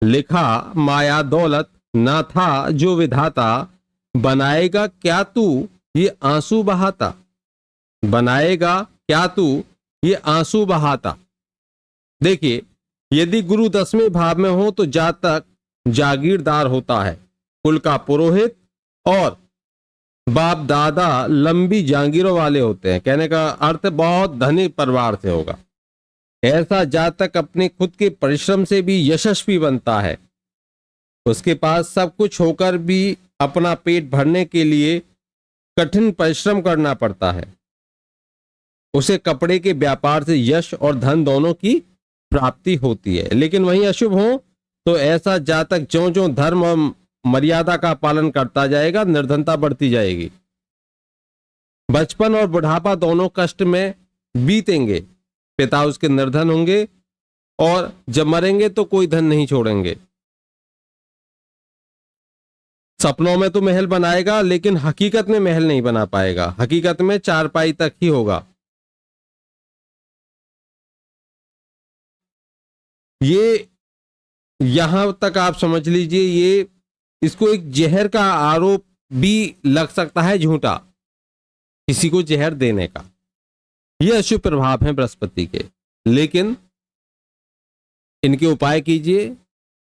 लिखा माया दौलत ना था जो विधाता, बनाएगा क्या तू ये आंसू बहाता, बनाएगा क्या तू ये आंसू बहाता। देखिए, यदि गुरु 10वें भाव में हो तो जातक जागीरदार होता है, कुल का पुरोहित और बाप दादा लंबी जागीरों वाले होते हैं। कहने का अर्थ बहुत धनी परिवार से होगा। ऐसा जातक अपने खुद के परिश्रम से भी यशस्वी बनता है। उसके पास सब कुछ होकर भी अपना पेट भरने के लिए कठिन परिश्रम करना पड़ता है। उसे कपड़े के व्यापार से यश और धन दोनों की प्राप्ति होती है। लेकिन वहीं अशुभ हो तो ऐसा जातक ज्यों ज्यों धर्म और मर्यादा का पालन करता जाएगा, निर्धनता बढ़ती जाएगी। बचपन और बुढ़ापा दोनों कष्ट में बीतेंगे। पिता उसके निर्धन होंगे और जब मरेंगे तो कोई धन नहीं छोड़ेंगे। सपनों में तो महल बनाएगा लेकिन हकीकत में महल नहीं बना पाएगा, हकीकत में चारपाई तक ही होगा। ये यहां तक आप समझ लीजिए, ये इसको एक जहर का आरोप भी लग सकता है, झूठा किसी को जहर देने का। ये अशुभ प्रभाव है बृहस्पति के, लेकिन इनके उपाय कीजिए,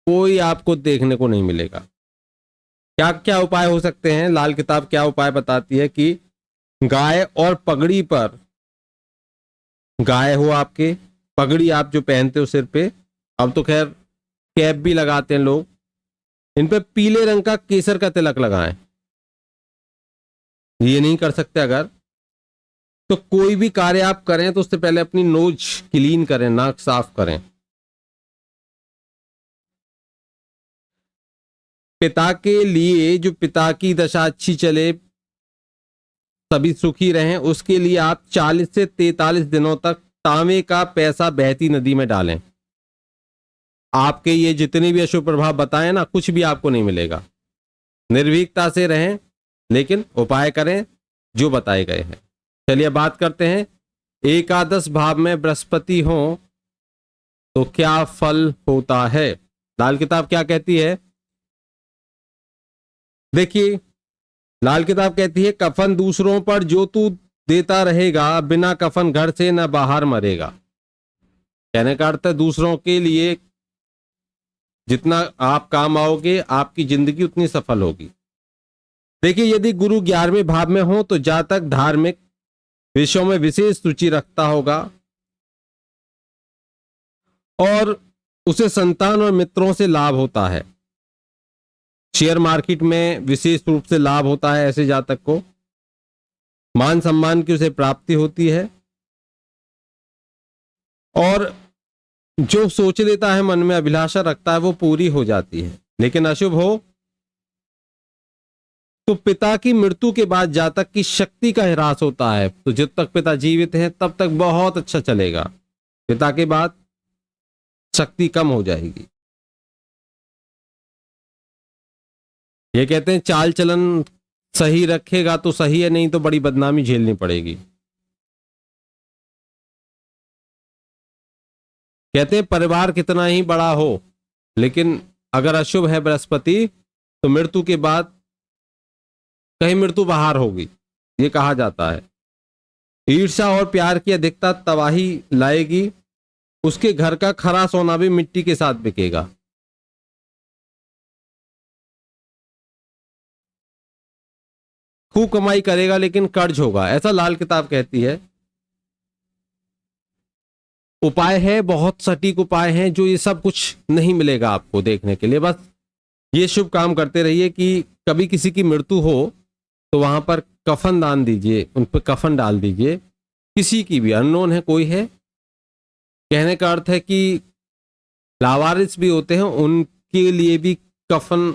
कोई आपको देखने को नहीं मिलेगा। क्या क्या उपाय हो सकते हैं? लाल किताब क्या उपाय बताती है कि गाय और पगड़ी पर, गाय हो आपके, पगड़ी आप जो पहनते हो सिर पे, अब तो खैर कैप भी लगाते हैं लोग, इन पे पीले रंग का केसर का तिलक लगाएं। ये नहीं कर सकते अगर, तो कोई भी कार्य आप करें तो उससे पहले अपनी नोज क्लीन करें, नाक साफ करें। पिता के लिए, जो पिता की दशा अच्छी चले, सभी सुखी रहें, उसके लिए आप 40 से 43 दिनों तक तांबे का पैसा बहती नदी में डालें। आपके ये जितने भी अशुभ प्रभाव बताएं ना, कुछ भी आपको नहीं मिलेगा। निर्भीकता से रहें लेकिन उपाय करें जो बताए गए हैं। चलिए बात करते हैं एकादश भाव में बृहस्पति हो तो क्या फल होता है? लाल किताब क्या कहती है? देखिए, लाल किताब कहती है कफन दूसरों पर जो तू देता रहेगा, बिना कफन घर से न बाहर मरेगा। कहने का अर्थ है दूसरों के लिए जितना आप काम आओगे, आपकी जिंदगी उतनी सफल होगी। देखिए, यदि गुरु 11वें भाव में हो तो जातक धार्मिक विषयों में विशेष रुचि रखता होगा और उसे संतान और मित्रों से लाभ होता है। शेयर मार्केट में विशेष रूप से लाभ होता है ऐसे जातक को। मान सम्मान की उसे प्राप्ति होती है और जो सोच लेता है, मन में अभिलाषा रखता है, वो पूरी हो जाती है। लेकिन अशुभ हो तो पिता की मृत्यु के बाद जातक की शक्ति का ह्रास होता है। तो जब तक पिता जीवित हैं तब तक बहुत अच्छा चलेगा, पिता के बाद शक्ति कम हो जाएगी। ये कहते हैं चाल चलन सही रखेगा तो सही है, नहीं तो बड़ी बदनामी झेलनी पड़ेगी। कहते हैं परिवार कितना ही बड़ा हो, लेकिन अगर अशुभ है बृहस्पति तो मृत्यु के बाद कहीं मृत्यु बाहर होगी, ये कहा जाता है। ईर्ष्या और प्यार की अधिकता तबाही लाएगी। उसके घर का खरा सोना भी मिट्टी के साथ बिकेगा। खूब कमाई करेगा लेकिन कर्ज होगा, ऐसा लाल किताब कहती है। उपाय है, बहुत सटीक उपाय हैं, जो ये सब कुछ नहीं मिलेगा आपको देखने के लिए। बस ये शुभ काम करते रहिए कि कभी किसी की मृत्यु हो तो वहां पर कफन दान दीजिए, उन पर कफन डाल दीजिए। किसी की भी, अननोन है कोई है, कहने का अर्थ है कि लावारिस भी होते हैं, उनके लिए भी कफन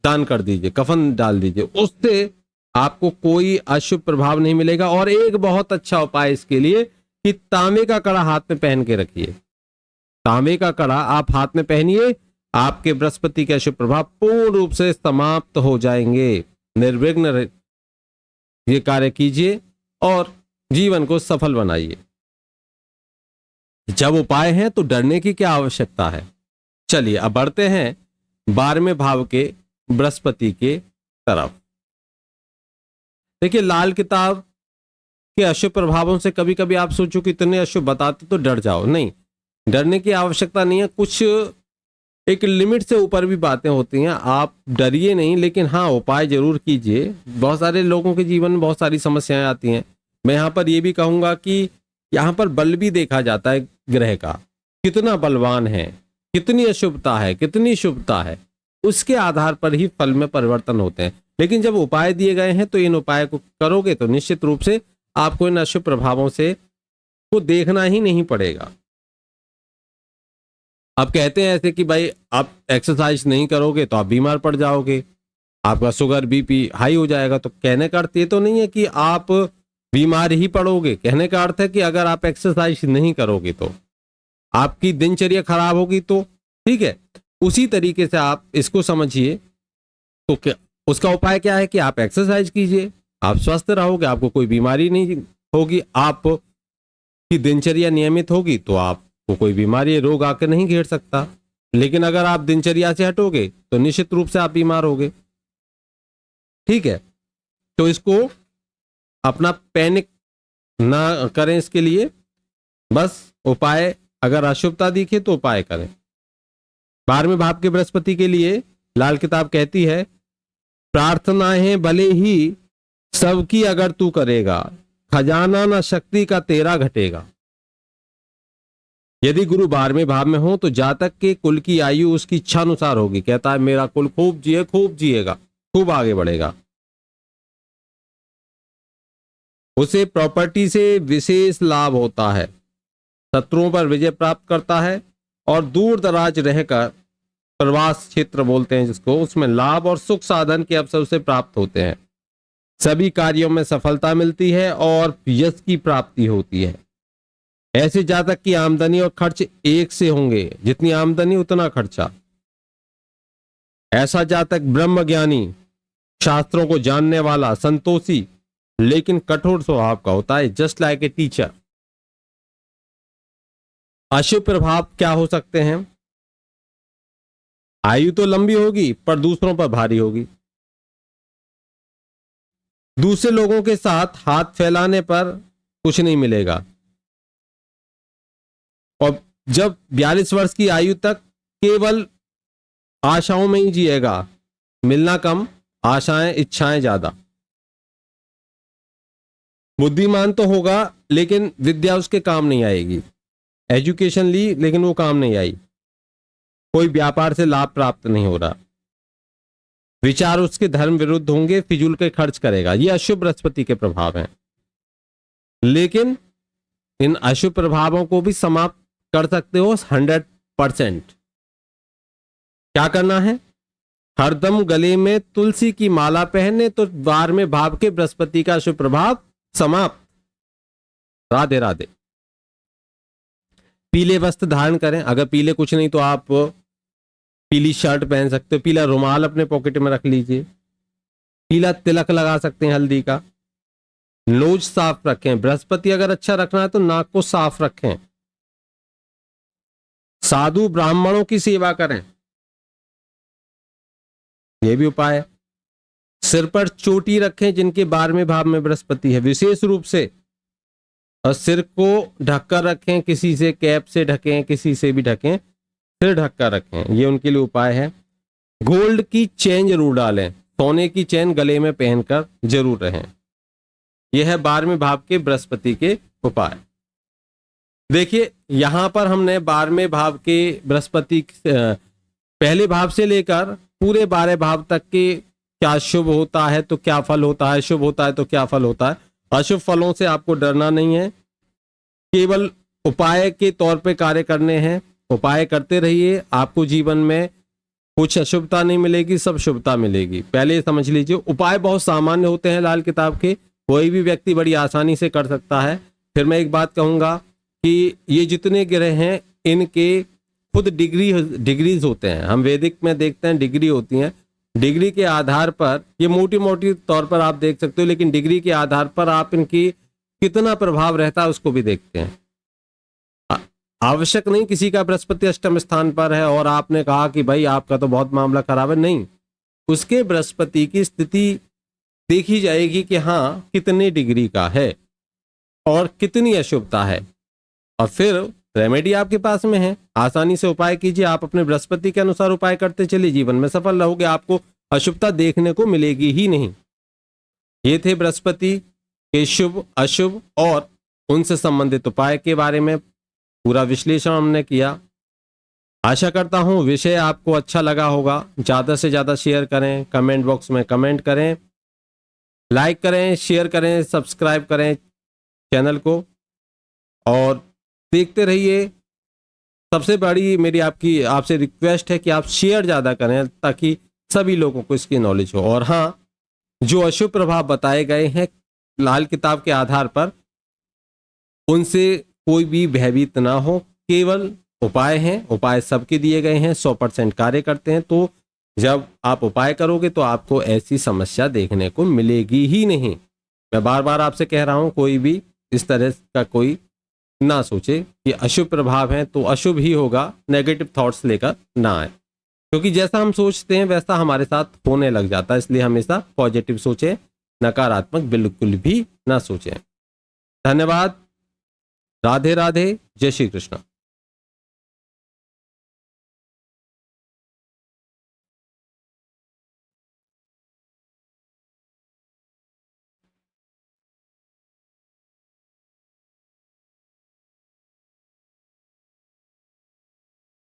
दान कर दीजिए, कफन डाल दीजिए। उससे आपको कोई अशुभ प्रभाव नहीं मिलेगा। और एक बहुत अच्छा उपाय इसके लिए कि तांबे का कड़ा हाथ में पहन के रखिए। तांबे का कड़ा आप हाथ में पहनिए, आपके बृहस्पति के अशुभ प्रभाव पूर्ण रूप से समाप्त हो जाएंगे। निर्विघ्न ये कार्य कीजिए और जीवन को सफल बनाइए। जब उपाय है तो डरने की क्या आवश्यकता है। चलिए अब बढ़ते हैं 12वें भाव के बृहस्पति के तरफ। देखिए, लाल किताब के अशुभ प्रभावों से कभी कभी आप सोचो कि इतने अशुभ बताते तो डर जाओ। नहीं, डरने की आवश्यकता नहीं है। कुछ एक लिमिट से ऊपर भी बातें होती हैं, आप डरिए नहीं, लेकिन हाँ उपाय जरूर कीजिए। बहुत सारे लोगों के जीवन में बहुत सारी समस्याएं आती हैं। मैं यहाँ पर ये भी कहूंगा कि यहाँ पर बल भी देखा जाता है ग्रह का, कितना बलवान है, कितनी अशुभता है, कितनी शुभता है, उसके आधार पर ही फल में परिवर्तन होते हैं। लेकिन जब उपाय दिए गए हैं तो इन उपाय को करोगे तो निश्चित रूप से आपको इन अशुभ प्रभावों से को देखना ही नहीं पड़ेगा। अब कहते हैं ऐसे कि भाई आप एक्सरसाइज नहीं करोगे तो आप बीमार पड़ जाओगे, आपका शुगर बीपी हाई हो जाएगा। तो कहने का अर्थ ये तो नहीं है कि आप बीमार ही पड़ोगे। कहने का अर्थ है कि अगर आप एक्सरसाइज नहीं करोगे तो आपकी दिनचर्या खराब होगी। तो ठीक है, उसी तरीके से आप इसको समझिए। तो क्या उसका उपाय क्या है कि आप एक्सरसाइज कीजिए, आप स्वस्थ रहोगे, आपको कोई बीमारी नहीं होगी, आपकी दिनचर्या नियमित होगी तो आपको कोई बीमारी रोग आकर नहीं घेर सकता। लेकिन अगर आप दिनचर्या से हटोगे तो निश्चित रूप से आप बीमार होगे। ठीक है, तो इसको अपना पैनिक ना करें। इसके लिए बस उपाय, अगर अशुभता दिखे तो उपाय करें। 12वें भाव के बृहस्पति के लिए लाल किताब कहती है प्रार्थनाएं भले ही सबकी अगर तू करेगा, खजाना न शक्ति का तेरा घटेगा। यदि गुरु 12वें भाव में हो तो जातक के कुल की आयु उसकी इच्छा अनुसार होगी। कहता है मेरा कुल खूब जिए, खूब जिएगा, खूब आगे बढ़ेगा। उसे प्रॉपर्टी से विशेष लाभ होता है, शत्रुओं पर विजय प्राप्त करता है और दूर दराज रहकर प्रवास क्षेत्र बोलते हैं जिसको, उसमें लाभ और सुख साधन के अवसर से प्राप्त होते हैं। सभी कार्यों में सफलता मिलती है और यश की प्राप्ति होती है। ऐसे जातक की आमदनी और खर्च एक से होंगे, जितनी आमदनी उतना खर्चा। ऐसा जातक ब्रह्मज्ञानी, शास्त्रों को जानने वाला, संतोषी लेकिन कठोर स्वभाव का होता है। जस्ट लाइक ए टीचर, अशुभ प्रभाव क्या हो सकते हैं? आयु तो लंबी होगी पर दूसरों पर भारी होगी। दूसरे लोगों के साथ हाथ फैलाने पर कुछ नहीं मिलेगा। और जब 42 वर्ष की आयु तक केवल आशाओं में ही जिएगा, मिलना कम, आशाएं इच्छाएं ज्यादा। बुद्धिमान तो होगा लेकिन विद्या उसके काम नहीं आएगी। एजुकेशन ली लेकिन वो काम नहीं आई। कोई व्यापार से लाभ प्राप्त नहीं हो रहा। विचार उसके धर्म विरुद्ध होंगे, फिजूल के खर्च करेगा। ये अशुभ बृहस्पति के प्रभाव हैं। लेकिन इन अशुभ प्रभावों को भी समाप्त कर सकते हो 100%। क्या करना है? हरदम गले में तुलसी की माला पहने तो 12वें भाव के बृहस्पति का अशुभ प्रभाव समाप्त। राधे राधे। पीले वस्त्र धारण करें। अगर पीले कुछ नहीं तो आप पीली शर्ट पहन सकते हो। पीला रुमाल अपने पॉकेट में रख लीजिए। पीला तिलक लगा सकते हैं हल्दी का। नोज साफ रखें। बृहस्पति अगर अच्छा रखना है तो नाक को साफ रखें। साधु ब्राह्मणों की सेवा करें, यह भी उपाय है। सिर पर चोटी रखें जिनके 12वें भाव में बृहस्पति है, विशेष रूप से। और सिर को ढककर रखें, किसी से कैप से ढकें, किसी से भी ढकें, सिर ढककर रखें, ये उनके लिए उपाय है। गोल्ड की चेन जरूर डालें। सोने की चेन गले में पहनकर जरूर रहें। यह है 12वें भाव के बृहस्पति के उपाय। देखिए यहां पर हमने 12वें भाव के बृहस्पति पहले भाव से लेकर पूरे 12 भाव तक के क्या शुभ होता है तो क्या फल होता है, शुभ होता है तो क्या फल होता है। अशुभ फलों से आपको डरना नहीं है, केवल उपाय के तौर पे कार्य करने हैं। उपाय करते रहिए, आपको जीवन में कुछ अशुभता नहीं मिलेगी, सब शुभता मिलेगी। पहले समझ लीजिए उपाय बहुत सामान्य होते हैं लाल किताब के, कोई भी व्यक्ति बड़ी आसानी से कर सकता है। फिर मैं एक बात कहूंगा कि ये जितने ग्रह हैं इनके खुद डिग्रीज होते हैं। हम वैदिक में देखते हैं डिग्री होती हैं। डिग्री के आधार पर, ये मोटी मोटी तौर पर आप देख सकते हो, लेकिन डिग्री के आधार पर आप इनकी कितना प्रभाव रहता है उसको भी देखते हैं। आवश्यक नहीं किसी का बृहस्पति अष्टम स्थान पर है और आपने कहा कि भाई आपका तो बहुत मामला खराब है, नहीं। उसके बृहस्पति की स्थिति देखी जाएगी कि हाँ कितने डिग्री का है और कितनी अशुभता है, और फिर रेमेडी आपके पास में है। आसानी से उपाय कीजिए, आप अपने बृहस्पति के अनुसार उपाय करते चलिए, जीवन में सफल रहोगे, आपको अशुभता देखने को मिलेगी ही नहीं। ये थे बृहस्पति के शुभ अशुभ और उनसे संबंधित उपाय के बारे में पूरा विश्लेषण हमने किया। आशा करता हूं विषय आपको अच्छा लगा होगा। ज्यादा से ज्यादा शेयर करें, कमेंट बॉक्स में कमेंट करें, लाइक करें, शेयर करें, सब्सक्राइब करें चैनल को और देखते रहिए। सबसे बड़ी मेरी आपसे रिक्वेस्ट है कि आप शेयर ज्यादा करें ताकि सभी लोगों को इसकी नॉलेज हो। और हाँ, जो अशुभ प्रभाव बताए गए हैं लाल किताब के आधार पर, उनसे कोई भी भयभीत ना हो। केवल उपाय हैं, उपाय सबके दिए गए हैं, 100% कार्य करते हैं। तो जब आप उपाय करोगे तो आपको ऐसी समस्या देखने को मिलेगी ही नहीं। मैं बार बार आपसे कह रहा हूं, कोई भी इस तरह का कोई ना सोचे कि अशुभ प्रभाव है तो अशुभ ही होगा, नेगेटिव थॉट्स लेकर ना आए, क्योंकि जैसा हम सोचते हैं वैसा हमारे साथ होने लग जाता है। इसलिए हमेशा पॉजिटिव सोचें, नकारात्मक बिल्कुल भी ना सोचें। धन्यवाद। राधे राधे। जय श्री कृष्ण।